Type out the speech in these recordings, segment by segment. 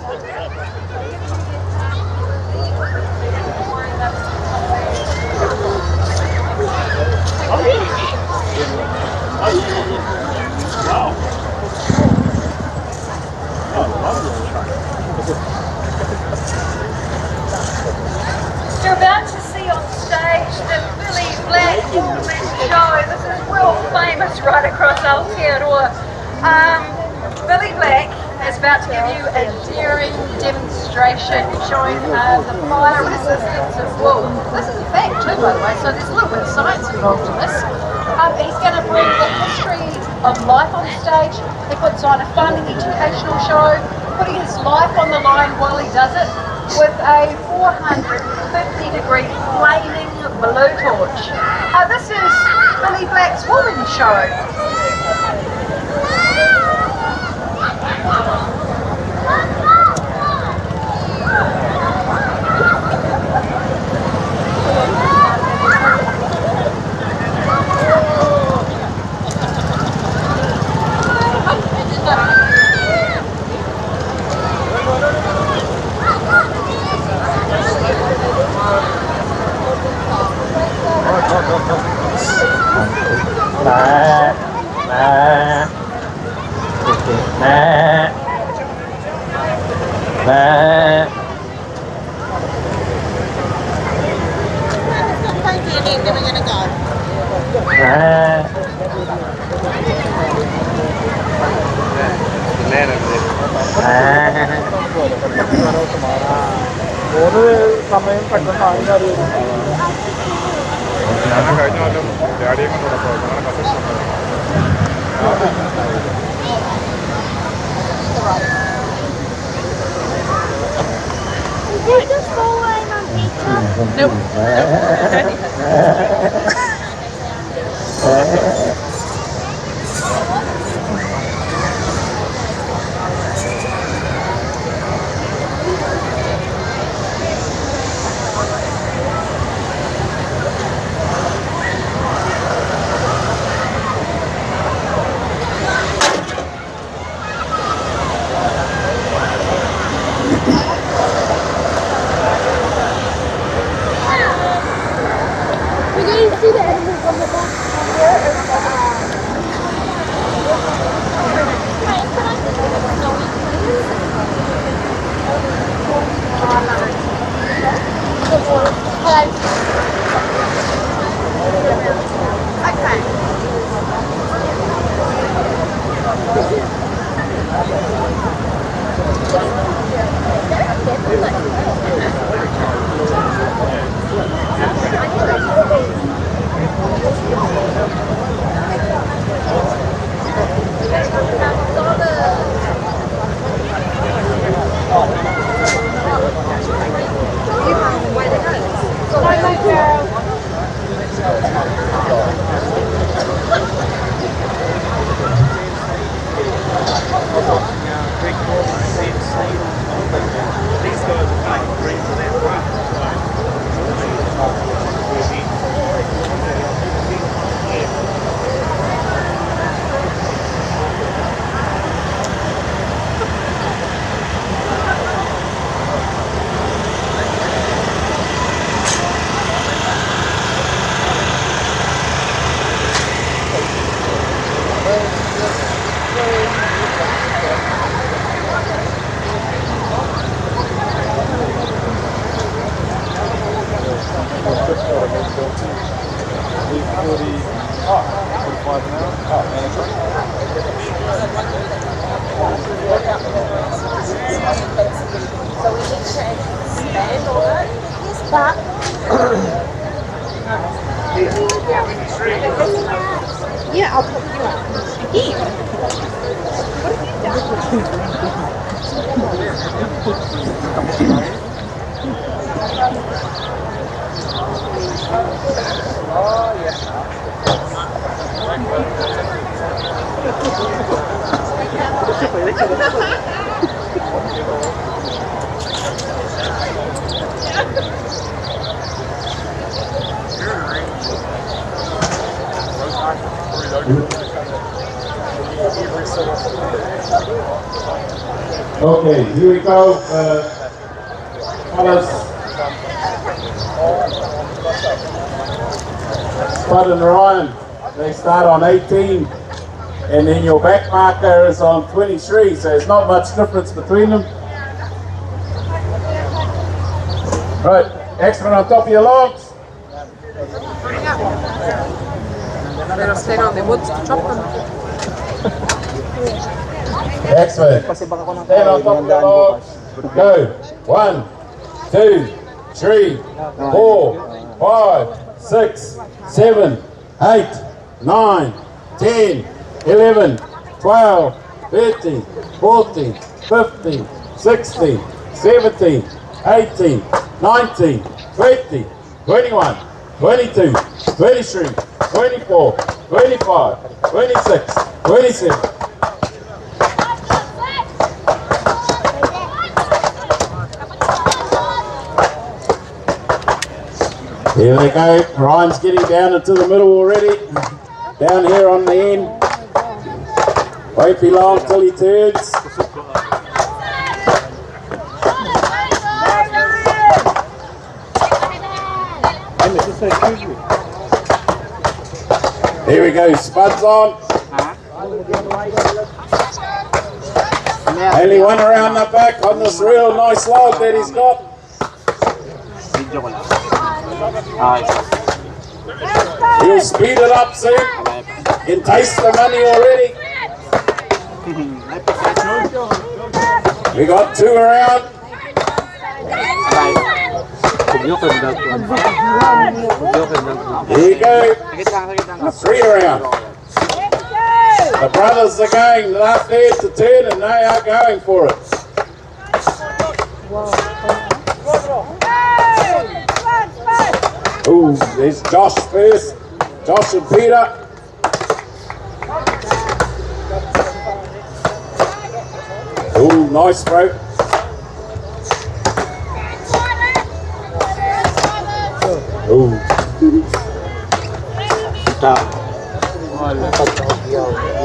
You're about to see on stage the Billy Black Woolman show. This is world famous right across Aotearoa. Billy Black is about to give you a daring demonstration showing the fire resistance of wool. This is a fact too, by the way, so there's a little bit of science involved in this. He's going to bring the history of life on stage. He puts on a fun educational show, putting his life on the line while he does it, with a 450-degree flaming blowtorch. This is Billy Black's Woolman Show. Nope. Yeah, I'll put you up. Eve, what have you done? Oh, yeah. Okay, here we go. Fellas. Spud and Ryan, they start on 18, and then your back marker is on 23, so there's not much difference between them. Right, next one on top of your logs. Excellent. Stand on top of your logs. Go. 1, 2, 3, 4, 5, 6, 7, 8, 9, 10, 11, 12, 13, 14, 15, 16, 17, 18, 19, 20, 21, 22, 23, 24, 25, 26, 27. Here they go. Ryan's getting down into the middle already. Down here on the end. Won't be long till he turns. Here we go. Spud's on. Only one around the back on this real nice log that he's got. He'll speed it up soon. Can taste the money already. We got 2 around. Here you go. 3 around. The brothers are going up there to turn and they are going for it. Ooh, there's Josh first. Josh and Peter. Ooh, nice bro. Ooh.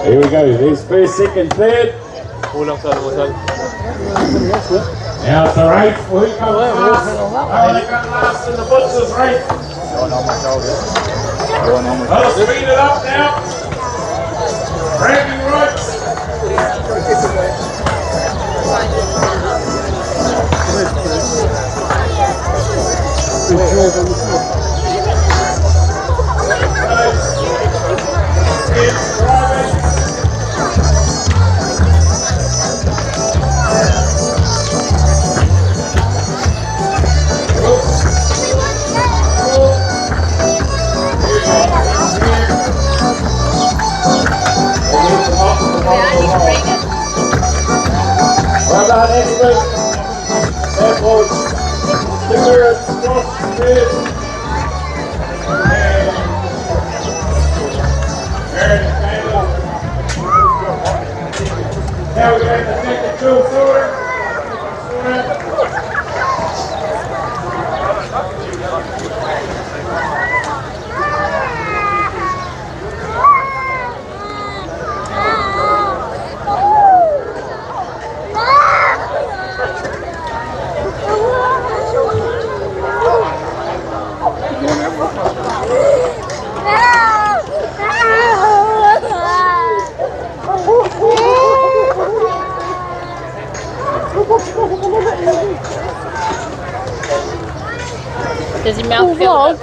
Here we go. There's first, second, third. Now it's a race for who comes last. Oh, they got last in the butcher's race. I'll speed it up now. Bragging rights. Well done, excellent. That was 2 minutes across the field. Now we're going to take the 2 sorter. Does your mouth feel like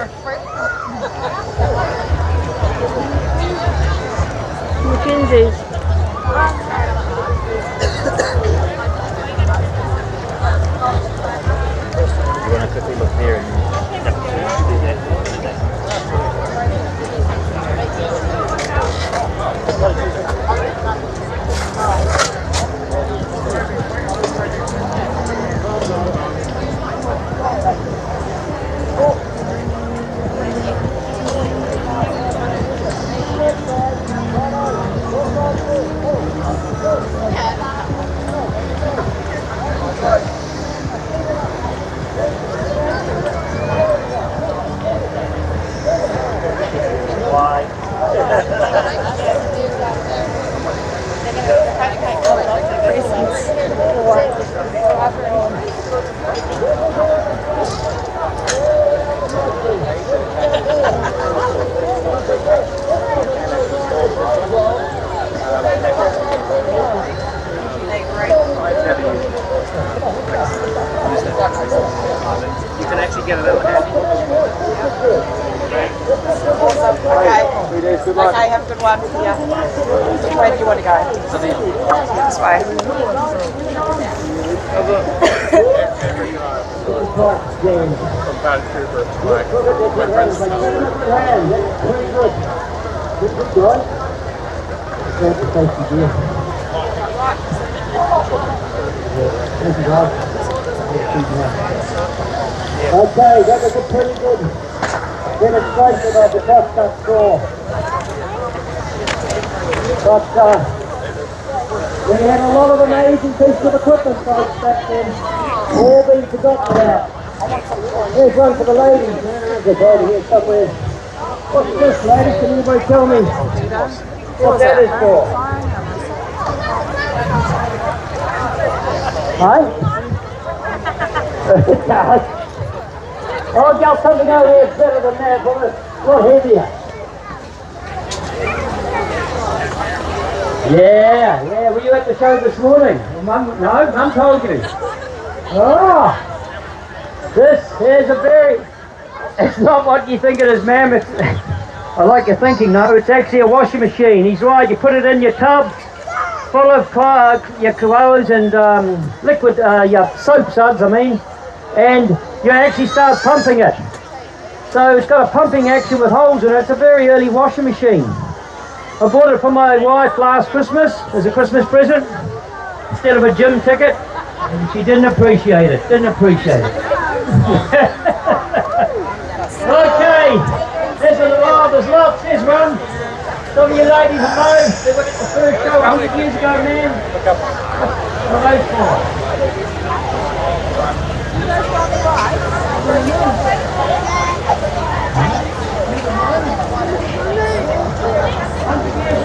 Mackenzie's? You want to quickly look there and You can actually get a little hand. Awesome. Okay. Okay, have a good one. Yeah. Which way do you want to go? This way. Okay, that was a pretty good demonstration of the cross-cut score. But we had a lot of amazing pieces of equipment, folks, back then, all being forgotten about. Here's one for the ladies. It's over here somewhere. What's this, ladies? Can anybody tell me what that is for? Huh? Oh, got something over here better than that, but it's a lot heavier. Yeah, were you at the show this morning? Mum told you. Oh, this is a very, it's not what you think it is, ma'am. It's, I like your thinking, no, it's actually a washing machine. He's right, you put it in your tub, full of your clothes and liquid, your soap suds, and you actually start pumping it. So it's got a pumping action with holes in it. It's a very early washing machine. I bought it for my wife last Christmas as a Christmas present instead of a gym ticket. And she didn't appreciate it. Okay, there's lots. There's one. Some of you ladies know they were at the first show 100 years ago, man. What are those for?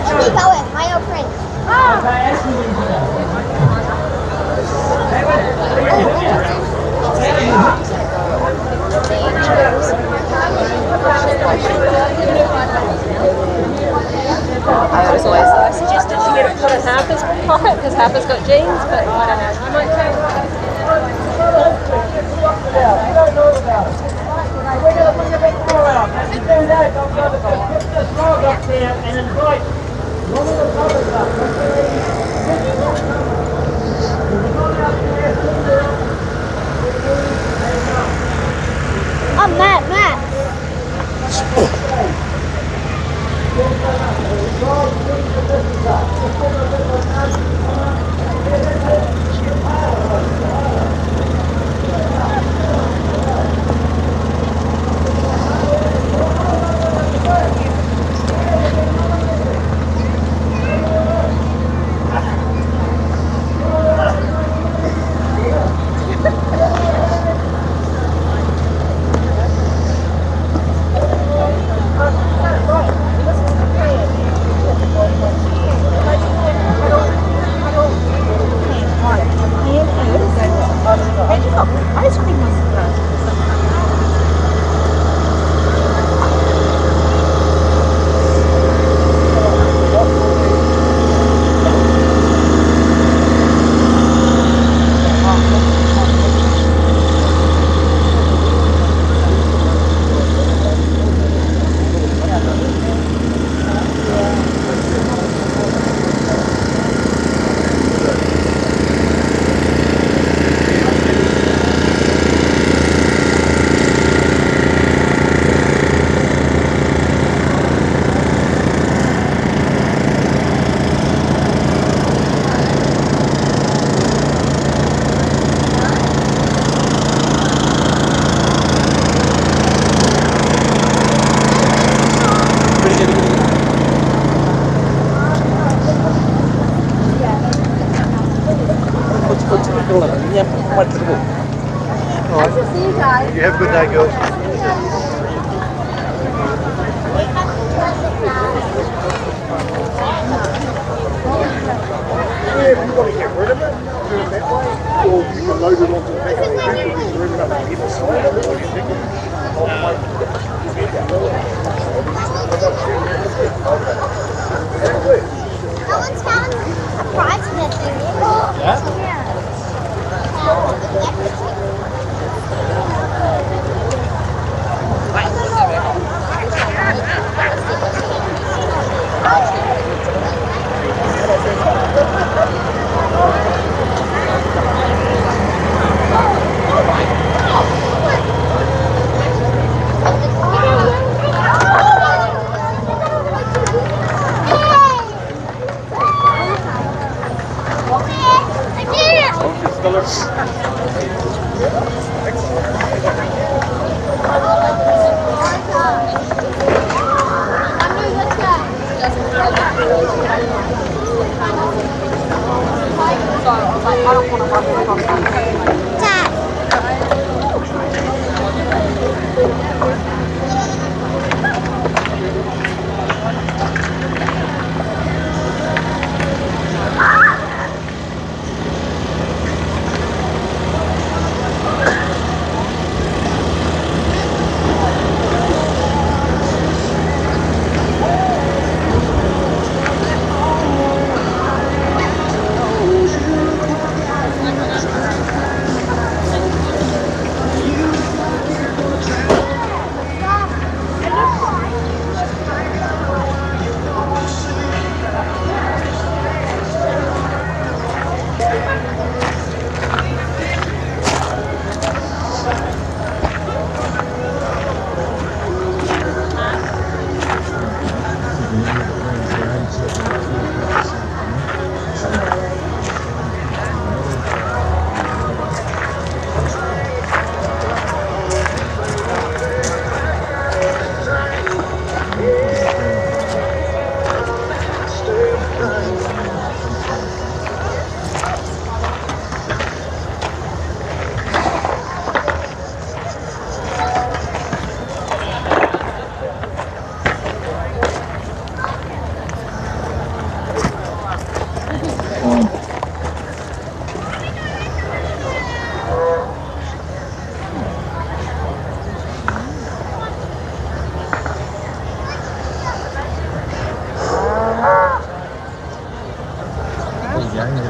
Keep going, my old friend. I suggested she get it put in Harper's pocket because Harper's got jeans, but I don't know. I might change. You don't know about it. We're going to bring a big ball out. Now, to do that, I've got to put this log up there and invite one of the brothers up. Oh, Matt. Nice to see you guys. You have a good day, girls. If you want to get rid of it, do it that way, or you can load it onto the back of the truck and just room it up on either side. I once found a prize in that thing. Yeah.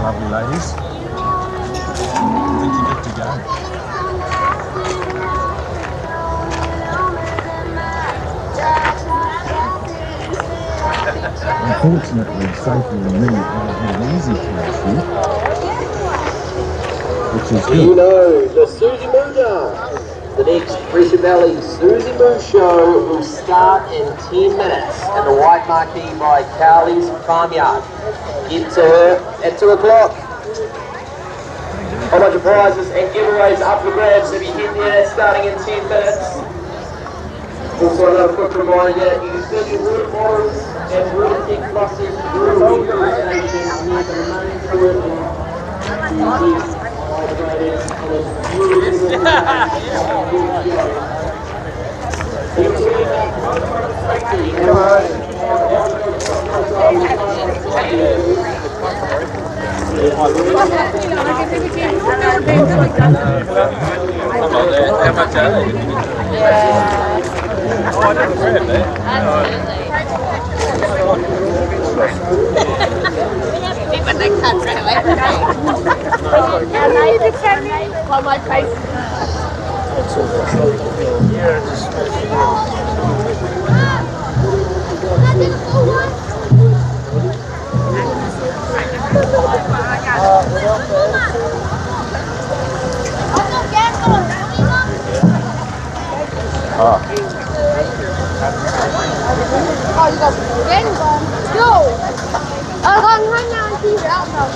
Lovely ladies. I think you're good to go. Unfortunately, Sophie and me haven't had an easy parachute, which is good. You know, the Susie Moo Dance. The next Pressure Valley Susie Moo show will start in 10 minutes in the white marquee by Carly's Farmyard. Get to her at 2 o'clock. A whole bunch of prizes and giveaways up for grabs if you head there starting in 10 minutes. Also another quick reminder, you can fill your water bottles and water tank buses through the fuel station near the main toilet to get hydrated on a beautiful How much are they? Oh, I never grabbed that. But they can't run away. And I just on my face. Oh, you got again one. Go. Con hai nào chi vậy không?